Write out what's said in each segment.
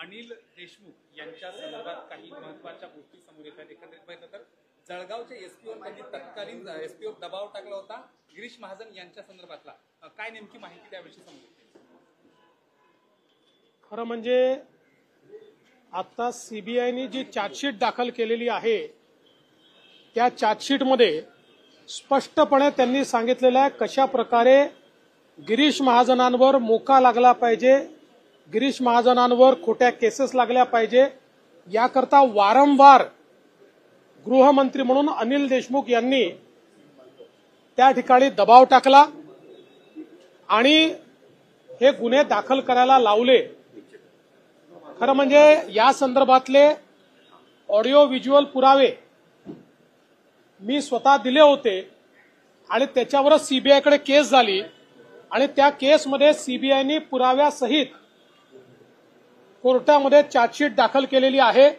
अनिल देशमुख यांच्या संदर्भात काही महत्त्वाच्या गोष्टी समोर येतात। एकंदरीत पाहिलं तर जळगावच्या एसपीवर त्यांनी तत्कालीन एसपीवर दबाव टाकला होता गिरीश महाजन यांच्या संदर्भातला, काय नेमकी माहिती त्याविषयी समोर येते? खरं म्हणजे आता सीबीआयने जी चार्जशीट दाखल केलेली आहे त्या चार्जशीटमध्ये स्पष्टपणे त्यांनी सांगितलेलं आहे कशा प्रकारे गिरीश महाजनांवर मोका लागला पाहिजे, गिरीश महाजनांवर खोट्या केसेस लागल्या पाहिजे, याकरता वारंवार गृहमंत्री म्हणून अनिल देशमुख यांनी त्या ठिकाणी दबाव टाकला आणि हे गुन्हे दाखल करायला लावले। खरं म्हणजे या संदर्भातले ऑडिओ व्हिज्युअल पुरावे मी स्वतः दिले होते आणि त्याच्यावरच सीबीआयकडे केस झाली आणि त्या केसमध्ये सीबीआयने पुराव्यासहित कोर्टामध्ये चार्जशीट दाखल केलेली आहे।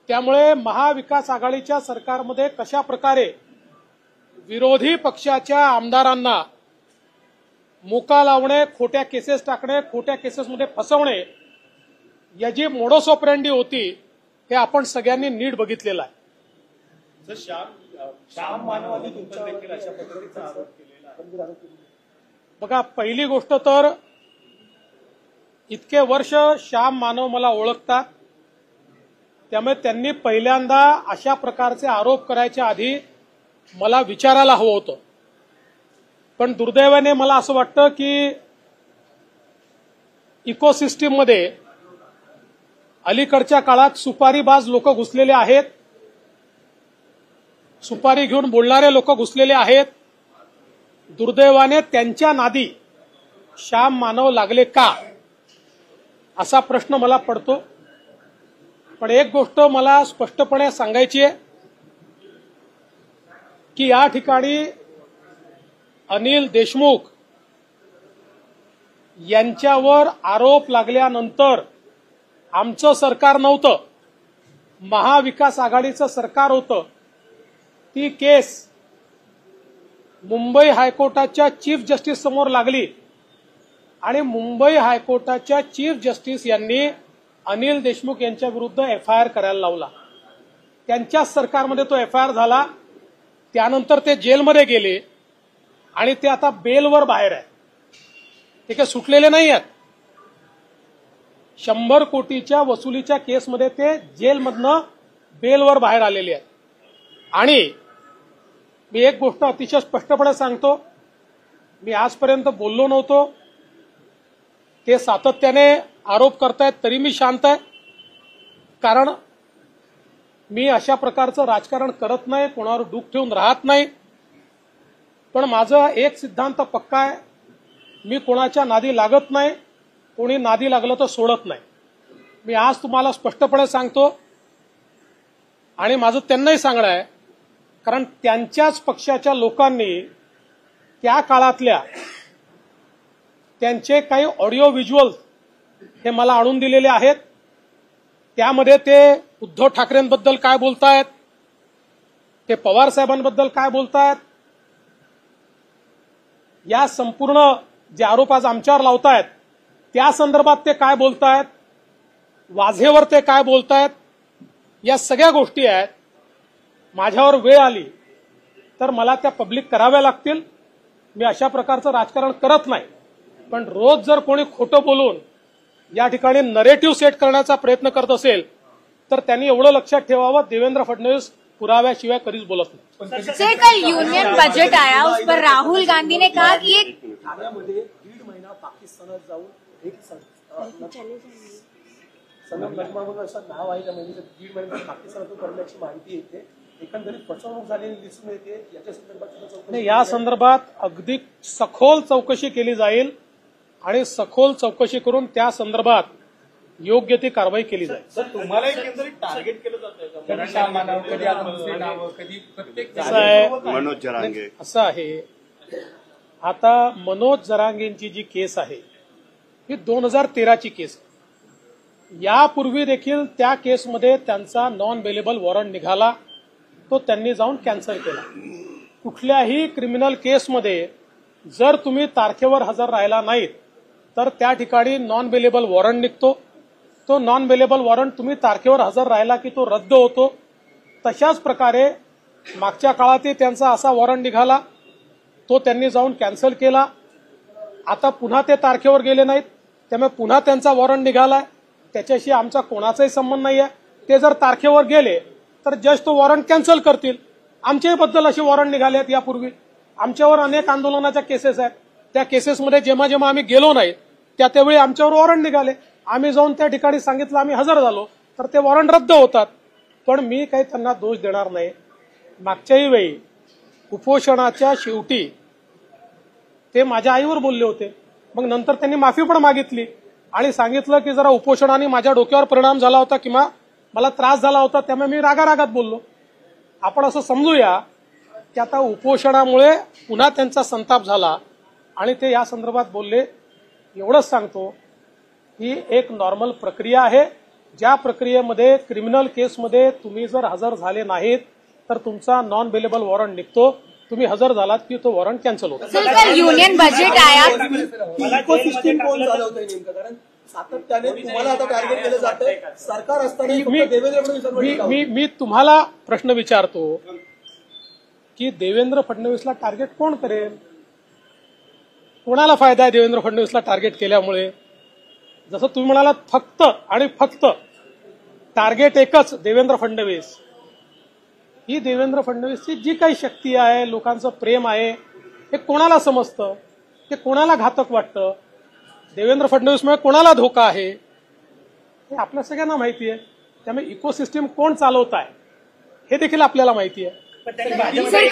त्यामुळे महाविकास आघाडीच्या सरकारमध्ये कशा प्रकारे विरोधी पक्षाच्या आमदारांना मोका लावणे, खोट्या केसेस टाकणे, खोट्या केसेसमध्ये फसवणे याची मोडस ऑपरेंडी होती हे आपण सगळ्यांनी नीट बघितलेलं आहे। श्याम मानवाने तुमच्यावर देखील अशा पद्धतीचा आरोप केलेला आहे। बघा, पहिली गोष्ट तर इतके वर्ष श्याम मानव मला ओळखतात, त्यामुळे त्यांनी पहिल्यांदा अशा प्रकारचे आरोप करायच्या आधी मला विचारायला हवं होतं। पण दुर्दैवाने मला असं वाटतं की इकोसिस्टीममध्ये अलीकडच्या काळात सुपारीबाज लोक घुसलेले आहेत, सुपारी घेऊन बोलणारे लोक घुसलेले आहेत। दुर्दैवाने त्यांच्या नादी श्याम मानव लागले का असा प्रश्न मला पडतो। पण एक गोष्ट मला स्पष्टपणे सांगायची आहे की या ठिकाणी अनिल देशमुख यांच्यावर आरोप लागल्यानंतर आमचं सरकार नव्हतं, महाविकास आघाडीचं सरकार होतं। ती केस मुंबई हायकोर्टाच्या चीफ जस्टिस समोर लागली आणि मुंबई हायकोर्टाच्या चीफ जस्टिस यांनी अनिल देशमुख यांच्या विरुद्ध एफआयआर करायला लावला। त्यांच्याच सरकारमध्ये तो एफआयआर झाला, त्यानंतर ते जेलमध्ये गेले आणि ते आता बेलवर बाहेर आहे। ते काही सुटलेले नाही आहेत। 100 कोटीच्या वसुलीच्या केसमध्ये ते जेलमधनं बेलवर बाहेर आलेले आहेत। आणि मी एक गोष्ट अतिशय स्पष्टपणे सांगतो, मी आजपर्यंत बोललो नव्हतो, ते सातत्याने आरोप करतायत तरी मी शांत आहे, कारण मी अशा प्रकारचं राजकारण करत नाही, कोणावर डूक ठेवून राहत नाही। पण माझा एक सिद्धांत पक्का आहे, मी कोणाच्या नादी लागत नाही, कोणी नादी लागलं तर सोडत नाही। मी आज तुम्हाला स्पष्टपणे सांगतो आणि माझं त्यांनाही सांगणं आहे, कारण त्यांच्याच पक्षाच्या लोकांनी त्या काळातल्या त्यांचे काही ऑडिओ व्हिज्युअल हे मला आणून दिलेले आहेत। त्यामध्ये ते उद्धव ठाकरेंबद्दल काय बोलतायत, ते पवार साहेबांबद्दल काय बोलतायत, या संपूर्ण जे आरोप आज आमच्यावर लावतायत त्या संदर्भात ते काय बोलतायत, वाझेवर ते काय बोलतायत, या सगळ्या गोष्टी आहेत। माझ्यावर वेळ आली तर मला त्या पब्लिक कराव्या लागतील। मी अशा प्रकारचं राजकारण करत नाही, पण रोज जर कोणी खोटं बोलून या ठिकाणी नरेटिव्ह सेट करण्याचा प्रयत्न करत असेल तर त्यांनी एवढं लक्षात ठेवावं, देवेंद्र फडणवीस पुराव्याशिवाय कधीच बोलत नाही। सर, कल यूनियन बजट आया, उस पर राहुल गांधी ने कहा कि ठाण्यामध्ये 1.5 महिना पाकिस्तानात जाऊन एक सनम नजमावर असं नाव आहे, म्हणजे 1.5 महिना पाकिस्तानातून करण्याची माहिती येते, एकंदरीत फसवणूक झालेली दिसून येते। याच्या संदर्भात या संदर्भात अगदी सखोल चौकशी केली जाईल आणि सखोल चौकशी करून त्या संदर्भात योग्य ती कारवाई केली जाईल। सर, तुम्हाला एकंदरीत टार्गेट केलं जातं, मनोज जरांगे असं आहे। आता मनोज जरांगेंची जी केस आहे ही 2013ची केस आहे। यापूर्वी देखील त्या केसमध्ये त्यांचा नॉन बेलेबल वॉरंट निघाला, तो त्यांनी जाऊन कॅन्सल केला। कुठल्याही क्रिमिनल केसमध्ये जर तुम्ही तारखेवर हजर राहिला नाहीत तर त्या ठिकाणी नॉन बेलेबल वॉरंट निघतो तो नॉन बेलेबल वॉरंट तुम्ही तारखेवर हजर राहिला की तो रद्द होतो. तशाच प्रकारे मागच्या काळातही त्यांचा असा वॉरंट निघाला, तो त्यांनी जाऊन कॅन्सल केला. आता पुन्हा ते तारखेवर गेले नाहीत, त्यामुळे पुन्हा त्यांचा वॉरंट निघालाय. त्याच्याशी आमचा कोणाचाही संबंध नाहीये. ते जर तारखेवर गेले तर जज तो वॉरंट कॅन्सल करतील. आमच्याही बद्दल असे वॉरंट निघाले आहेत यापूर्वी. आमच्यावर अनेक आंदोलनाच्या केसेस आहेत. त्या केसेसमध्ये जेव्हा जेव्हा आम्ही गेलो नाही त्यावेळी आमच्यावर वॉरंट निघाले. आम्ही जाऊन त्या ठिकाणी सांगितलं आम्ही हजर झालो तर ते वॉरंट रद्द होतात. पण मी काही त्यांना दोष देणार नाही. मागच्याही वेळी उपोषणाच्या शेवटी ते माझ्या आईवर बोलले होते. मग नंतर त्यांनी माफी पण मागितली आणि सांगितलं की जरा उपोषणाने माझ्या डोक्यावर परिणाम झाला होता किंवा मला त्रास झाला होता, त्यामुळे मी रागारागात बोललो. आपण असं समजूया की आता उपोषणामुळे पुन्हा त्यांचा संताप झाला आणि ते या संदर्भात बोलले. एवढंच सांगतो ही एक नॉर्मल प्रक्रिया आहे. ज्या प्रक्रियेमध्ये क्रिमिनल केसमध्ये तुम्ही जर हजर झाले नाहीत तर तुमचा नॉन बेलेबल वॉरंट निघतो. तुम्ही हजर झालात की तो वॉरंट कॅन्सल होतो. सर युनियन बजेट आया इकोसिस्टीम कोण चालवतंय नेमकं? कारण सातत्याने तुम्हाला आता टार्गेट केलं जातंय. सरकार असताना फक्त देवेंद्र फडणवीस मी तुम्हाला प्रश्न विचारतो की देवेंद्र फडणवीसला टार्गेट कोण करेल? कोणाला फायदा आहे देवेंद्र फडणवीसला टार्गेट केल्यामुळे? जसं तुम्ही म्हणालात फक्त आणि फक्त टार्गेट एकच देवेंद्र फडणवीस. ही देवेंद्र फडणवीसची जी काही शक्ती आहे, लोकांचं प्रेम आहे, हे कोणाला समजतं? ते कोणाला घातक वाटतं? देवेंद्र फडणवीसमुळे कोणाला धोका आहे हे आपल्या सगळ्यांना माहिती आहे. त्यामुळे इकोसिस्टीम कोण चालवत आहे हे देखील आपल्याला माहिती आहे. सर